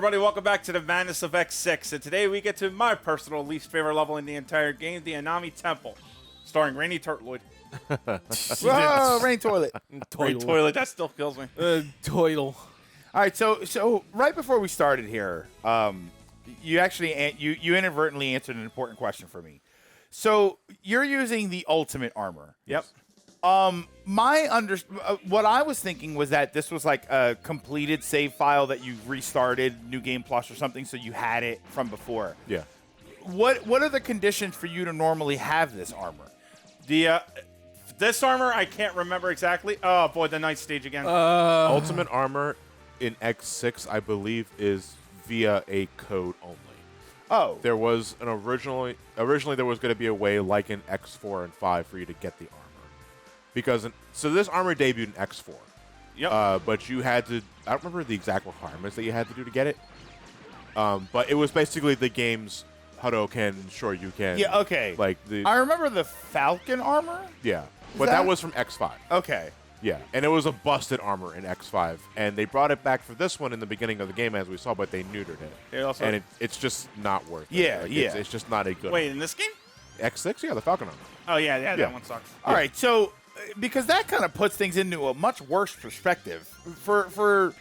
everybody. Welcome back to the Madness of X6. And today we get to my personal least favorite level in the entire game, the Inami Temple, starring Rainy Turtloid. Whoa, Rain Toilet. Rainy Toilet, that still kills me. Toitle. All right, so right before we started here, you actually you inadvertently answered an important question for me. So you're using the ultimate armor. Yep. What I was thinking was that this was like a completed save file that you restarted New Game Plus or something, so you had it from before. Yeah. What are the conditions for you to normally have this armor? This armor, I can't remember exactly. Oh boy, the night stage again. Ultimate armor in X6, I believe, is via a code only. Oh, There was an originally there was going to be a way like in X4 and 5 for you to get the armor. So this armor debuted in X4. Yep. But you had to, I don't remember the exact requirements that you had to do to get it. But it was basically the game's Hadouken, sure you can. yeah, okay. I remember the Falcon armor. Yeah. But that- that was from X5. Okay. Yeah, and it was a busted armor in X5, and they brought it back for this one in the beginning of the game, as we saw, but they neutered it. And it's just not worth it. Yeah, yeah. It's just not a good Wait, in this game? X6, yeah, the Falcon armor. Oh yeah, Yeah. that one sucks. All right, so because that kind of puts things into a much worse perspective for the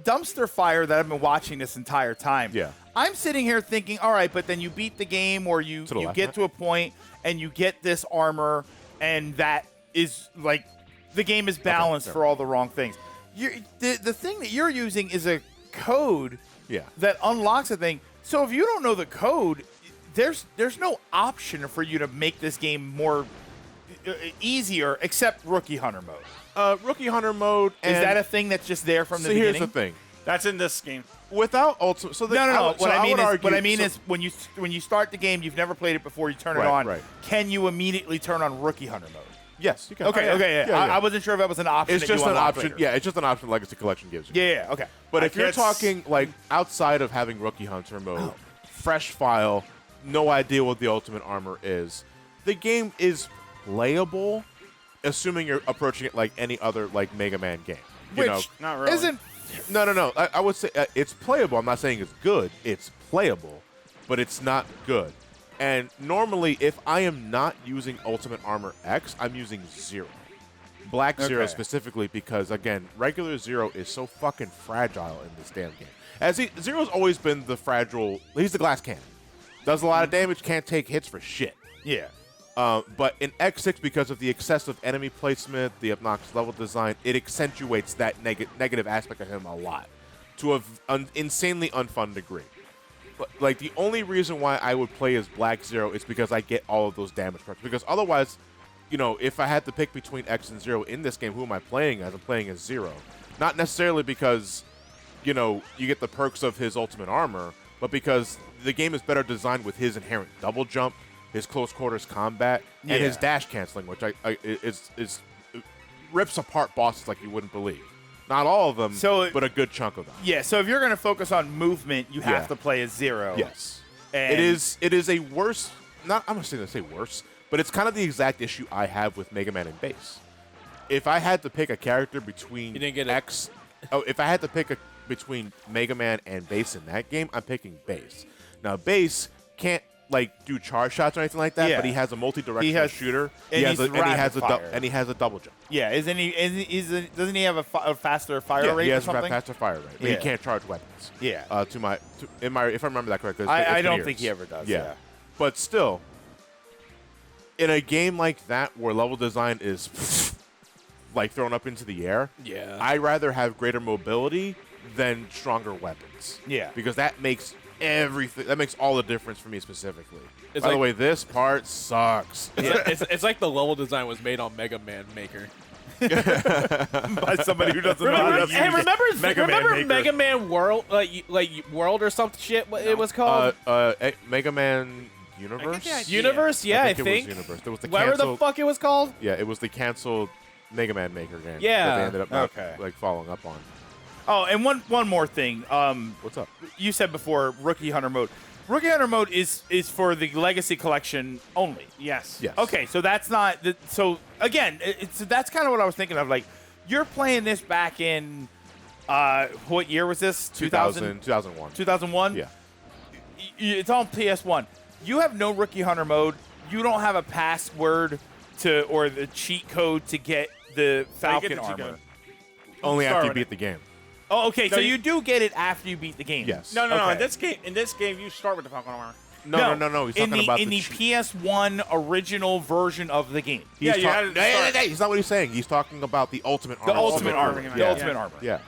dumpster fire that I've been watching this entire time. Yeah. I'm sitting here thinking, all right, but then you beat the game, or you left, get right? to a point and you get this armor, and that is like the game is balanced for all the wrong things. The thing that you're using is a code Yeah. that unlocks a thing. So if you don't know the code, there's no option for you to make this game more easier except Rookie Hunter mode. Rookie Hunter mode. Is that a thing that's just there from the beginning? Here's the thing. That's in this game. Without Ultimate... So No. What I mean argue, is when you start the game, you've never played it before, you turn it Right, on. right. Can you immediately turn on Rookie Hunter mode? Yes, you can. Okay. I wasn't sure if that was an option. It's that just you an unlock option. later. Yeah, it's just an option Legacy Collection gives you. Yeah. Okay. But I if you're can't talking, like, outside of having Rookie Hunter mode, fresh file, no idea what the Ultimate Armor is, the game is playable, assuming you're approaching it like any other, like, Mega Man game. You know? Not really. Isn't No. I would say it's playable. I'm not saying it's good. It's playable, but it's not good. And normally, if I am not using Ultimate Armor X, I'm using Zero. Black Zero Okay. specifically because, again, regular Zero is so fucking fragile in this damn game. Zero's always been the fragile... He's the glass cannon. Does a lot of damage, can't take hits for shit. yeah. But in X6, because of the excessive enemy placement, the obnoxious level design, it accentuates that negative aspect of him a lot to an insanely unfun degree. But, like, the only reason why I would play as Black Zero is because I get all of those damage perks. Because otherwise, you know, if I had to pick between X and Zero in this game, who am I playing as? I'm playing as Zero. Not necessarily because, you know, you get the perks of his ultimate armor, but because the game is better designed with his inherent double jump, his close quarters combat, and his Yeah. dash canceling, which is rips apart bosses like you wouldn't believe. Not all of them, but a good chunk of them. Yeah, so if you're going to focus on movement, you have Yeah. to play as Zero. Yes. And It is a worse, not I'm not going to say worse, but it's kind of the exact issue I have with Mega Man and Base. If I had to pick a character between You didn't get it. X, if I had to pick between Mega Man and Base in that game, I'm picking Base. Now Base can't like do charge shots or anything like that, Yeah. but he has a multi-directional shooter. and he's rapid fire. And he has a double jump. Yeah, doesn't he have a faster fire rate he or has a something? faster fire rate. But he Yeah. can't charge weapons. Yeah. If I remember that correctly. I don't think he ever does. Yeah. But still, in a game like that where level design is like thrown up into the air, Yeah. I rather have greater mobility than stronger weapons. Yeah. Because that makes everything. That makes all the difference for me specifically. It's By the like- way, this part sucks. It's like the level design was made on Mega Man Maker. By somebody who doesn't know how to use Remember Mega Man World, like World or some shit? What it was called? Mega Man Universe. the idea- Universe? Yeah, I it think. was Universe. There was the Whatever the canceled. fuck it was called. Yeah, it was the canceled Mega Man Maker game. Yeah. That they ended up not, Okay. like following up on. Oh, and one more thing. What's up? You said before Rookie Hunter mode. Rookie Hunter mode is for the Legacy Collection only. Yes. Yes. Okay, so that's not so again. That's kind of what I was thinking of. Like, you're playing this back in What year was this? 2001. 2001? Yeah. It's on PS1. You have no Rookie Hunter mode. You don't have a password or the cheat code to get the Falcon armor. Only Start after you with beat it. the game. Oh, okay. No, So you do get it after you beat the game. Yes. No. Okay. In this game, you start with the Falcon armor. No. He's talking about in the cheat. PS1 original version of the game. He's you had it to start. He's not what he's saying. He's talking about the ultimate armor. The ultimate armor. Yeah. The ultimate armor. Yeah.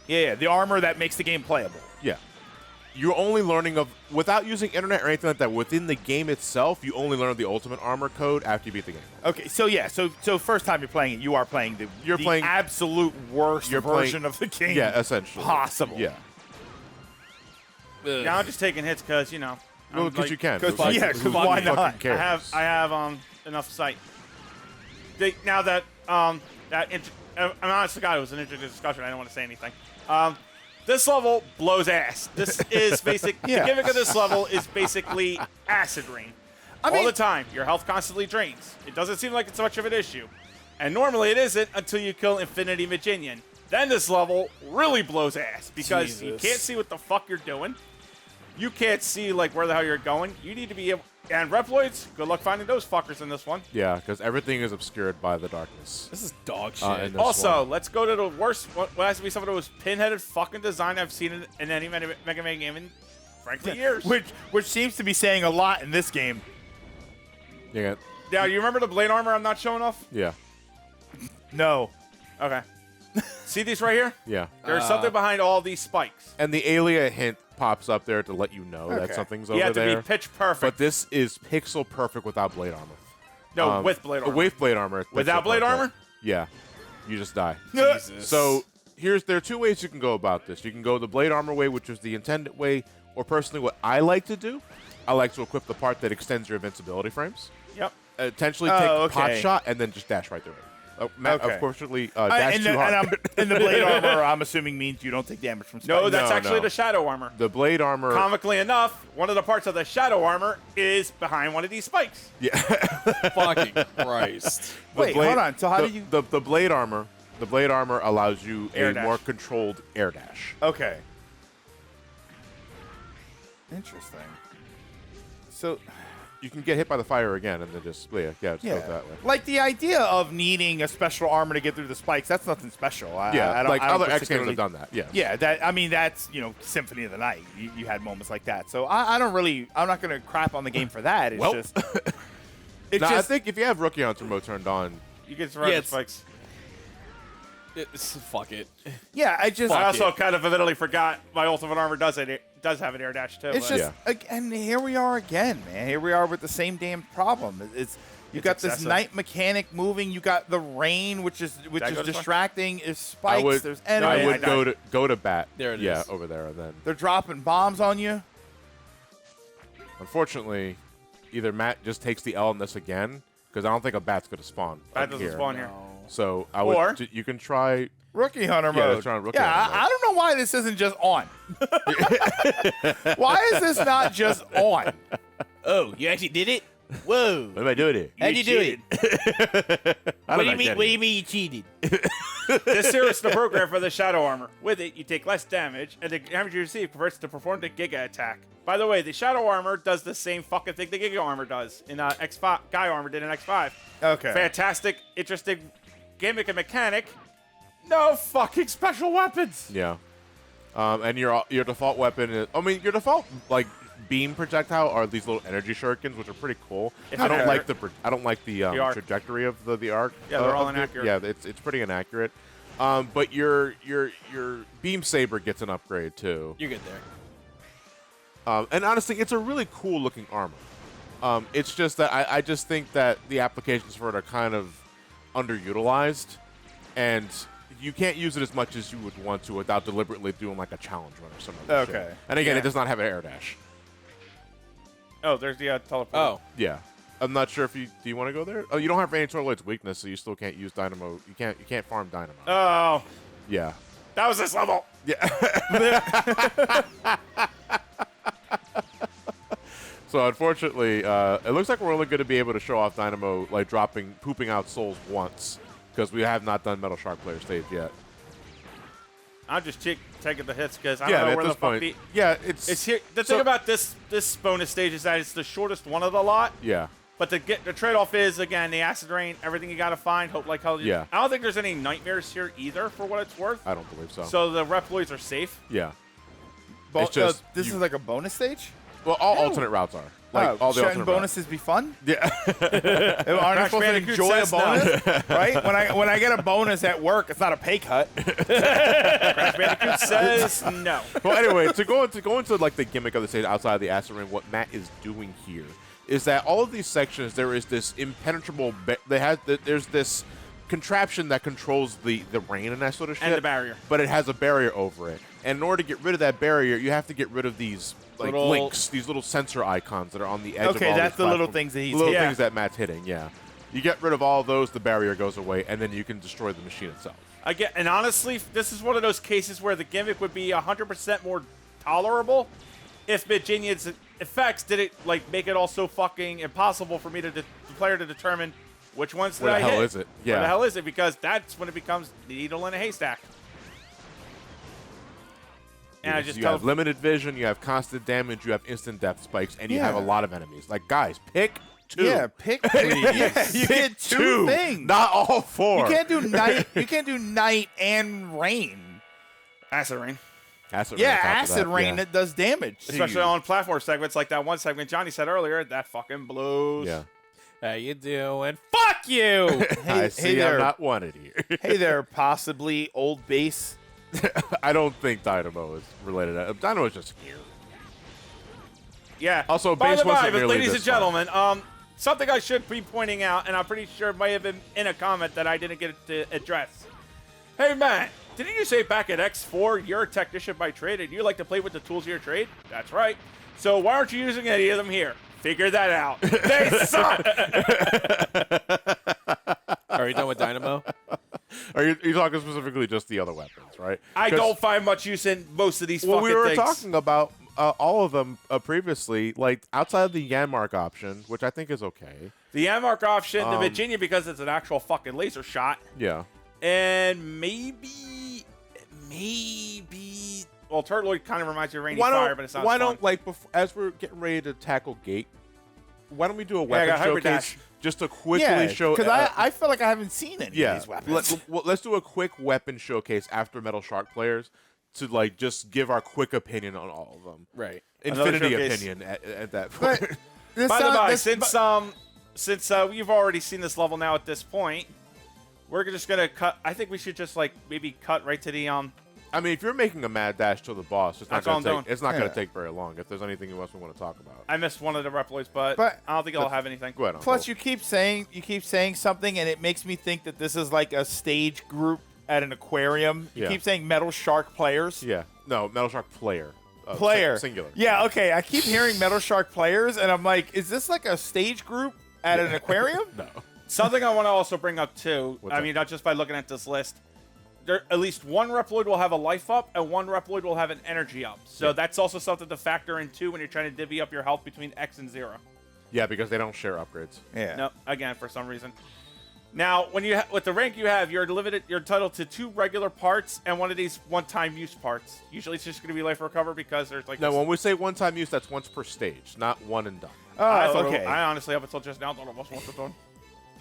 Yeah, the armor that makes the game playable. Yeah. You're only learning without using internet or anything like that, within the game itself, you only learn the ultimate armor code after you beat the game. Okay, so yeah, so first time you're playing it, you are playing the playing- absolute worst version of the game. Yeah, essentially. possible. Yeah. Now I'm just taking hits because Well, I'm because you can. 'cause- Who yeah, 'cause why fucking not? cares? I have enough sight. Now that I'm honest to God, it was an interesting discussion. I don't want to say anything. This level blows ass. This is basic. Yeah. The gimmick of this level is basically acid rain. I All mean- the time. Your health constantly drains. It doesn't seem like it's much of an issue. And normally it isn't until you kill Infinity Maginian. Then this level really blows ass because you Jesus. can't see what the fuck you're doing. You can't see like where the hell you're going. You need to be able. And Reploids, good luck finding those fuckers in this one. Yeah, because everything is obscured by the darkness. This is dog shit. in this Also, one. let's go to the worst. What has to be some of the most pinheaded fucking design I've seen in any Mega Man game in, frankly, years. Which seems to be saying a lot in this game. Yeah. Now, you remember the blade armor I'm not showing off? Yeah. No. Okay. See these right here? Yeah. There's something behind all these spikes. And the Alia hint pops up there to let you know Okay. that something's You over have to there. be pitch perfect. But this is pixel perfect without blade armor. No, with blade armor. With blade armor. it's Without pixel blade perfect. armor? Yeah. You just die. Jesus. So there are two ways you can go about this. You can go the blade armor way, which is the intended way, or personally what I like to do. I like to equip the part that extends your invincibility frames. Yep. Potentially take Oh, the pot okay. shot and then just dash right through it. Matt, Okay. unfortunately, dash too hard. And the blade armor, I'm assuming, means you don't take damage from spikes. No, that's No, actually no. the shadow armor. The blade armor. Comically enough, one of the parts of the shadow armor is behind one of these spikes. Fucking Christ. Wait, blade- hold on. So how do you? the blade armor? The blade armor allows you Air a dash. more controlled air dash. Okay. Interesting. So, You can get hit by the fire again and then just just go that way. like the idea of needing a special armor to get through the spikes, that's nothing special. I don't, like I don't other X games particularly- have done that. Yeah. Yeah, that's Symphony of the Night. You had moments like that. So I'm not gonna crap on the game for that. It's Well. just, it's I just. think if you have Rookie Hunter mode turned on, You get surrounded Yeah, with spikes. Fuck it. Yeah, I just. I also kind of vividly forgot my ultimate armor does have an air dash too. It's but- just, and here we are again, man. Here we are with the same damn problem. You got this excessive. night mechanic moving. You got the rain, which is I go this way? distracting. Is spikes. I would There's I enemies. would go to bat. There it yeah, is. over there and then. They're dropping bombs on you. Unfortunately, either Matt just takes the L on this again because I don't think a bat's going to spawn. Bat up doesn't here. spawn here. So I would. Or- You can try. Rookie Hunter Yeah, mode. let's try Rookie yeah, Hunter mode. I don't know why this isn't just on. Why is this not just on? Oh, you actually did it? Whoa. What am I doing here? How'd you do it? How What did do I you mean? get What do here? you mean you cheated? This here is the program for the shadow armor. With it, you take less damage, and the damage you receive converts to performed a Giga attack. By the way, the shadow armor does the same fucking thing the Giga armor does in X5. Guy armor did in X5. Okay. Fantastic, interesting gimmick and mechanic. No fucking special weapons. Yeah. And your default weapon is. I mean, your default like beam projectile are these little energy shurikens, which are pretty cool. If I they're- don't like I don't like the arc. trajectory of the arc. Yeah, they're all of it. inaccurate. Yeah, it's pretty inaccurate. But your beam saber gets an upgrade too. You're good there. And honestly, it's a really cool looking armor. It's just that I just think that the applications for it are kind of underutilized, and you can't use it as much as you would want to without deliberately doing like a challenge run or something. Okay. And again, Yeah. it does not have an air dash. Oh, there's the teleport. Oh. Yeah. I'm not sure if do you want to go there? Oh, you don't have any Turtloid's weakness, so you still can't use Dynamo. You can't farm Dynamo. Oh, Yeah. that was this level. So unfortunately, it looks like we're only going to be able to show off Dynamo like pooping out souls once, because we have not done Metal Shark Player stage yet. I'm just taking the hits because I Yeah, don't know at where this the fuck point. Yeah, it's here. The so- thing about this bonus stage is that it's the shortest one of the lot. Yeah. But the trade-off is, again, the acid rain, everything you got to find, hope like hell. Yeah. I don't think there's any nightmares here either, for what it's worth. I don't believe so. So the Reploids are safe. Yeah. Bo- It's just this is like a bonus stage? Well, all alternate routes are. Like all the shouldn't alternate bonuses be fun? routes. Yeah. Aren't I Crash supposed to Bandicoot enjoy a says no. bonus? Right? When I get a bonus at work, it's not a pay cut. Crash Bandicoot says no. Well, anyway, to go into like the gimmick of the stage outside of the acid rain, what Matt is doing here is that all of these sections there is this impenetrable. There's this contraption that controls the rain and that sort of shit. And the barrier. But it has a barrier over it, and in order to get rid of that barrier, you have to get rid of these like Little- links, these little sensor icons that are on the edge. Okay, of all that's these the little platforms. things that he's little hitting. things that Matt's hitting. Yeah, you get rid of all those, the barrier goes away, and then you can destroy the machine itself. And honestly, this is one of those cases where the gimmick would be 100% more tolerable if Virginia's effects didn't like make it all so fucking impossible for me the player to determine which ones did Where I the hell hit. is it? Where Yeah. the hell is it? Because that's when it becomes needle in a haystack. And I just you have limited vision, you have constant damage, you have instant death spikes, and you have a Yeah. lot of enemies. Like, guys, pick two. Yeah, pick please. Yeah, you get two things. not all four. You can't do night. You can't do night and rain. acid rain. Acid Yeah, rain on top of acid that, rain yeah. that does damage. to Especially you. on platform segments like that one segment Johnny said earlier, that fucking blows. Yeah. How you doing? Fuck you! I see hey there. I'm not wanted here. Hey there, possibly old base. I don't think Dynamo is related to that. Dynamo is just here. Yeah. Also, by base the by, wasn't but nearly ladies this and gentlemen, something I should be pointing out, and I'm pretty sure it may have been in a comment that I didn't get to address. Hey, Matt, didn't you say back at X4 you're a technician by trade and you like to play with the tools of your trade? That's right. So why aren't you using any of them here? Figure that out. They suck. Are you done with Dynamo? Are you talking specifically just the other weapons, right? I 'Cause- don't find much use in most of these Well, fucking we were things. talking about all of them previously, like outside of the Yanmark option, which I think is okay. The Yanmark option, the Virginia because it's an actual fucking laser shot, Yeah. and maybe, well, Turtloid kind of reminds you of Rainy Fire, but it's not why fun. don't like as we're getting ready to tackle Gate, why don't we do a I weapon got Hyper showcase Dash. just to quickly Yeah, show? because I feel like I haven't seen any yeah, of these weapons. let's do a quick weapon showcase after Metal Shark players to like just give our quick opinion on all of them. Right. Another Infinity showcase. opinion at that point. But this By the sound- by, this- since we've already seen this level now at this point, we're just gonna cut. I think we should just like maybe cut right to the I mean, if you're making a mad dash to the boss, it's not That's all going I'm to take. It's not going Yeah. to take very long. If there's anything else we want to talk about, I missed one of the Reploids, but But- I don't think I'll have anything. go ahead. Plus, Uncle. you keep saying something, and it makes me think that this is like a stage group at an aquarium. You Yeah. keep saying Metal Shark players. Yeah. No, Metal Shark player. Player. Singular. Yeah, okay. I keep hearing Metal Shark players, and I'm like, is this like a stage group at an aquarium? No. Something I want to also bring up too. What's I that? mean, not just by looking at this list. There, at least one Reploid will have a life up, and one Reploid will have an energy up. So Yeah. that's also something to factor in too when you're trying to divvy up your health between X and 0. Yeah, because they don't share upgrades. Yeah. No, again, for some reason. Now, when you with the rank you have, you're limited. You're entitled to 2 regular parts and one of these one-time use parts. Usually, it's just going to be life recover because there's like. No, this- when we say one-time use, that's once per stage, not one and done. I Oh, thought okay. I honestly, up until just now, thought it was once and done.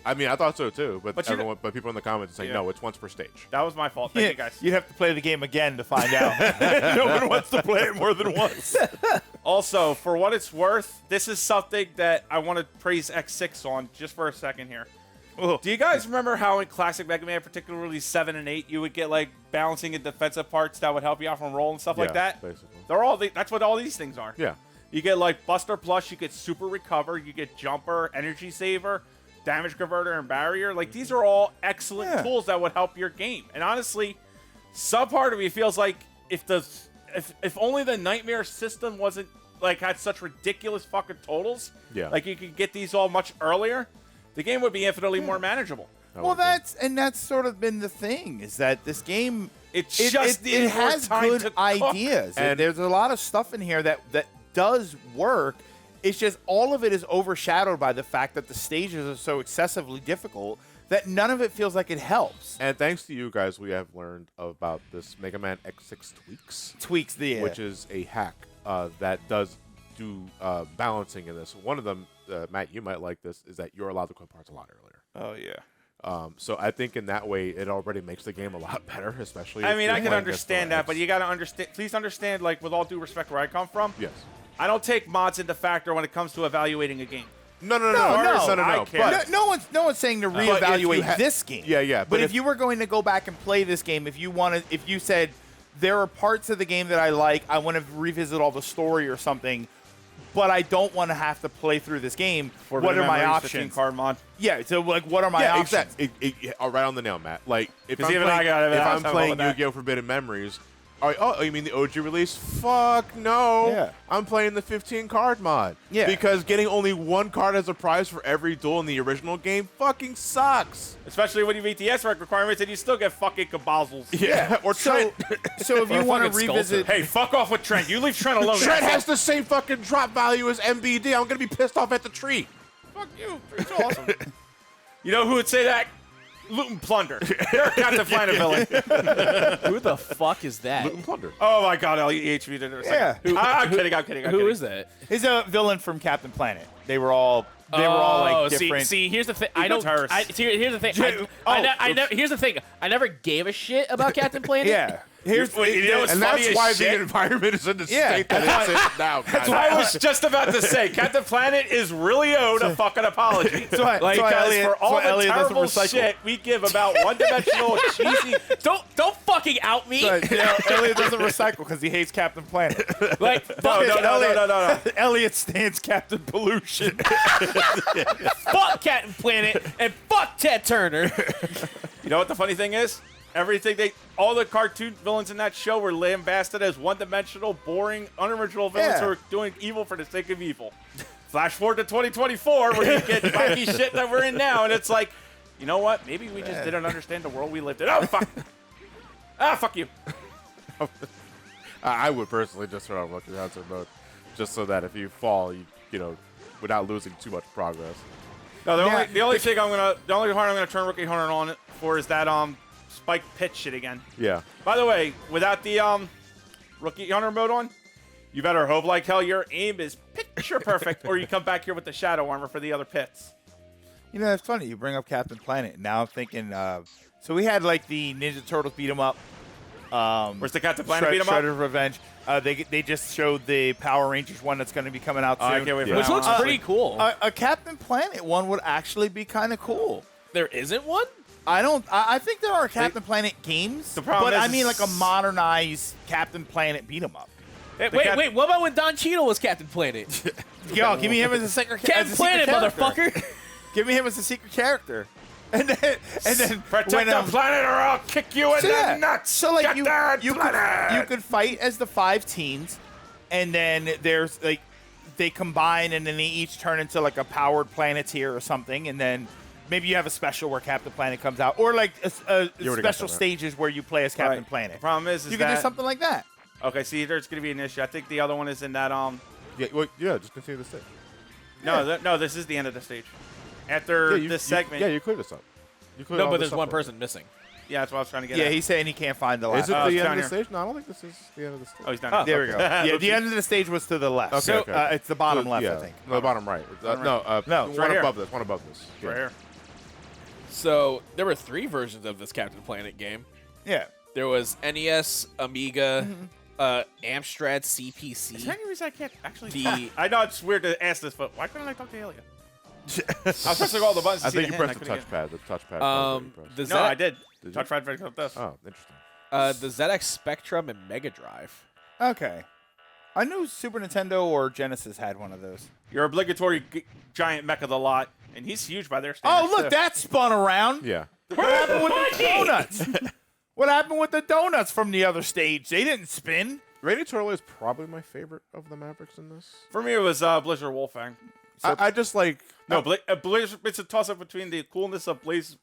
I mean, I thought so too, but But you everyone, but people in the comments say Yeah. no, it's once per stage. That was my fault. Thank you, guys. You'd have to play the game again to find out. No one wants to play it more than once. Also, for what it's worth, this is something that I want to praise X6 on just for a second here. Do you guys remember how in classic Mega Man, particularly 7 and 8, you would get like balancing and defensive parts that would help you out from roll and stuff like Yeah, that? basically. That's what all these things are. Yeah. You get like Buster Plus, you get Super Recover, you get Jumper, Energy Saver, Damage Converter, and Barrier. Like these are all excellent Yeah. tools that would help your game. And honestly, some part of me feels like if only the Nightmare system wasn't like had such ridiculous fucking totals, Yeah. like you could get these all much earlier, the game would be infinitely more manageable. Well, that's sort of been the thing, is that this game It has good to cook. ideas, and And- there's a lot of stuff in here that does work. It's just all of it is overshadowed by the fact that the stages are so excessively difficult that none of it feels like it helps. And thanks to you guys, we have learned about this Mega Man X6 Tweaks the which is a hack that does do balancing in this. One of them, Matt, you might like this, is that you're allowed to quit parts a lot earlier. Oh yeah. So I think in that way, it already makes the game a lot better, especially. I if mean, you're I can playing against understand the that, but X. you gotta understand. Please understand, like with all due respect, where I come from. Yes. I don't take mods into factor when it comes to evaluating a game. No. I care. No one's saying to But if you reevaluate this game. Yeah. But if you were going to go back and play this game, if you said there are parts of the game that I like, I want to revisit all the story or something, but I don't want to have to play through this game. What are my options? Card mod. Yeah. So like, what are my options? Exactly. Right on the nail, Matt. Like if I'm even playing, I got it, if I I'm was talking playing about that. Yu-Gi-Oh! Forbidden Memories. Oh, you mean the OG release? Fuck no. Yeah. I'm playing the 15 card mod. Yeah. Because getting only one card as a prize for every duel in the original game fucking sucks. Especially when you meet the S-Rank requirements and you still get fucking cabazzles. Yeah. Or Trent. So if you Or want to fucking revisit, Hey, fuck off with Trent. You leave Trent alone. Trent asshole. has the same fucking drop value as MBD. I'm gonna be pissed off at the tree. Fuck you. Trent's awesome. You know who would say that? Loot and plunder. They're a Captain Planet villain. Who the fuck is that? Loot and plunder. Oh my god, EHV did it. Yeah. I'm kidding. I'm kidding. Who is that? he's a villain from Captain Planet. They were all like different. See, here's the thing. I don't. Eco-terrorists. Here's the thing. Here's the thing. I never gave a shit about Captain Planet. Yeah. Here's You know what's And funny that's as why shit? the environment is in the Yeah, state that it's in now. That's what I was just about to say. Captain Planet is really owed a fucking apology. So I- Like, so because Elliot- for all so the Elliot doesn't terrible recycle. shit we give about one-dimensional, cheesy... Don't fucking out me. But, Elliot doesn't recycle because he hates Captain Planet. Like, No. Elliot stands Captain Pollution. fuck Captain Planet and fuck Ted Turner. You know what the funny thing is? All the cartoon villains in that show were lambasted as one-dimensional, boring, unoriginal villains Yeah. who are doing evil for the sake of evil. Flash forward to 2024, where you get wacky shit that we're in now, and it's like, you know what? Maybe we just didn't understand the world we lived in. Oh, fuck. Fuck you. I would personally just turn on Lucky Hazard mode, just so that if you fall, you know, without losing too much progress. No, the Yeah. only part I'm gonna turn Rookie Hunter on it for is that spike pitch shit again. Yeah. By the way, without the Rookie Hunter mode on, you better hope like hell your aim is picture perfect, or you come back here with the shadow armor for the other pits. You know, it's funny. You bring up Captain Planet. Now I'm thinking, so we had like the Ninja Turtles beat 'em up. Where's the Captain Planet beat 'em up? Shredder's Revenge. They just showed the Power Rangers one that's going to be coming out soon. I can't wait for Which that looks one. pretty cool. A Captain Planet one would actually be kind of cool. There isn't one? I think there are Captain Planet games, The problem but is I mean like a modernized Captain Planet beat 'em up. Wait, what about when Don Cheadle was Captain Planet? Yo, give me him as a secret Captain Planet, motherfucker. Give me him as a secret character. And then Protect when, the planet, or I'll kick you in the nuts. So like Get you that could fight as the 5 teens, and then there's like they combine and then they each turn into like a powered Planeteer or something, and then maybe you have a special where Captain Planet comes out, or like already got special that. stages where you play as Captain Right. Planet. The problem is You can that do something like that. Okay, see, there's gonna be an issue. I think the other one is in that Yeah, just continue the stage. No, this is the end of the stage. After this segment. You cleared this up. You cleared No, all but this there's up one already. person missing. Yeah, that's what I was trying to get Yeah, at. he's saying he can't find the Is last. it it's the end down of the here. stage? No, I don't think this is the end of the stage. Oh, he's done. Oh. it. There we go. Yeah, the end of the stage was to the left. Okay, So, okay. it's the bottom left, yeah. I think. No, the bottom right. Bottom No, No, one right here. above this. One above this. Right Yeah. here. So there were 3 versions of this Captain Planet game. Yeah. There was NES, Amiga, Amstrad, CPC. Is there any reason I can't actually The- talk? I know it's weird to ask this, but why couldn't I talk to Alia? I was pressing all the buttons to I see think the you hand, pressed the I couldn't touchpad. The touchpad. the get- No, I did. Did you? Touch right for this. Oh, interesting. the ZX Spectrum and Mega Drive. Okay. I knew Super Nintendo or Genesis had one of those. Your obligatory giant mech of the lot, and he's huge by their standards. Oh, look, too. that spun around. Yeah. What happened with the donuts? What happened with the donuts from the other stage? They didn't spin. Rainy Turtle is probably my favorite of the Mavericks in this. For me, it was Blizzard Wolfang. I just like No, Blizzard. It's a toss-up between the coolness of Blizzard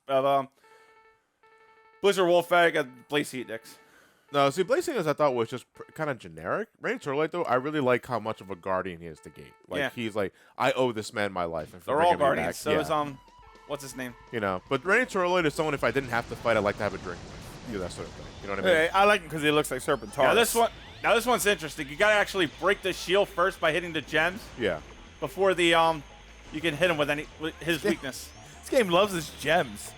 Wolfang and Blaze Heat Dicks. No, see, Blazing I thought was just kind of generic. Rainy Turtle, though, I really like how much of a guardian he is to Gate. Like Yeah. he's like, I owe this man my life. And for They're all bringing me Guardians. back. So yeah. is what's his name? You know, but Rainy Turtloid is someone if I didn't have to fight, I'd like to have a drink with. That sort of thing. You know what I mean? Hey, I like him because he looks like Serpentard. Now this one's interesting. You gotta actually break the shield first by hitting the gems Yeah. before the you can hit him with his weakness. This game loves its gems.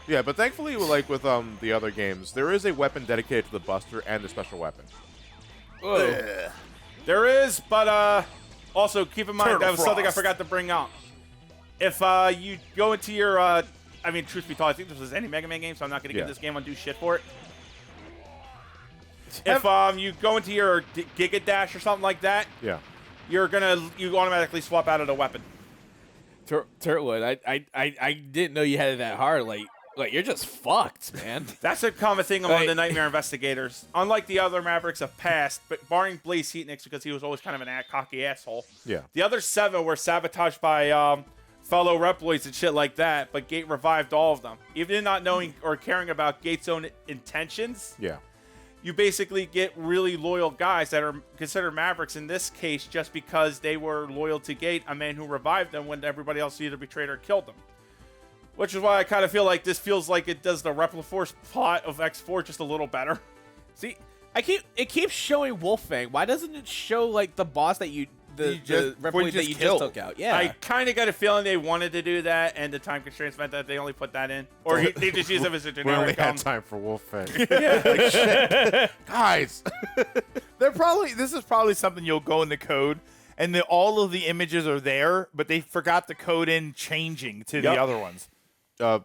Yeah, but thankfully, like with the other games, there is a weapon dedicated to the Buster and the special weapon. There is, but also keep in mind that was something I forgot to bring up. If you go into your, I mean, truth be told, I think this was any Mega Man game, so I'm not going to give this game undue shit for it. If you go into your Giga Dash or something like that, Yeah. you automatically swap out of the weapon. Turtloid, I didn't know you had it that hard. Like you're just fucked, man. That's a common thing among the Nightmare Investigators. Unlike the other Mavericks of past, but barring Blaze Heatnix because he was always kind of an cocky asshole. Yeah. The other 7 were sabotaged by fellow Reploids and shit like that, but Gate revived all of them. Even not knowing or caring about Gate's own intentions, Yeah. you basically get really loyal guys that are considered Mavericks in this case just because they were loyal to Gate, a man who revived them when everybody else either betrayed or killed them. Which is why I kind of feel like this feels like it does the Repliforce plot of X4 just a little better. See, it keeps showing Wolfang. Why doesn't it show like the boss that the Reploid that you just took out? Yeah. I kind of got a feeling they wanted to do that, and the time constraints meant that they only put that in. Or they just use them as a We only generic. had time for Wolfang. Like, shit. Guys. This is probably something you'll go in the code, and all of the images are there, but they forgot the code in changing to the other ones.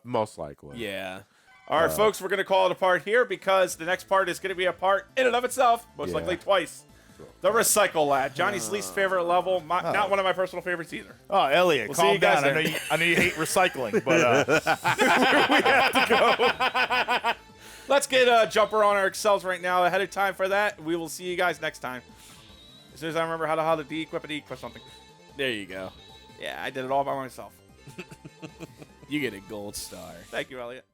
Most likely. Yeah. All right, folks, we're going to call it a part here because the next part is going to be a part in and of itself, most likely twice. The Recycle Lab, Johnny's least favorite level, not one of my personal favorites either. Oh, Elliot, We'll see calm you guys down. there. I know you hate recycling, but we have to go. Let's get a jumper on our Excels right now ahead of time for that. We will see you guys next time. As soon as I remember how to de-equip and de-equip something. There you go. Yeah, I did it all by myself. You get a gold star. Thank you, Elliot.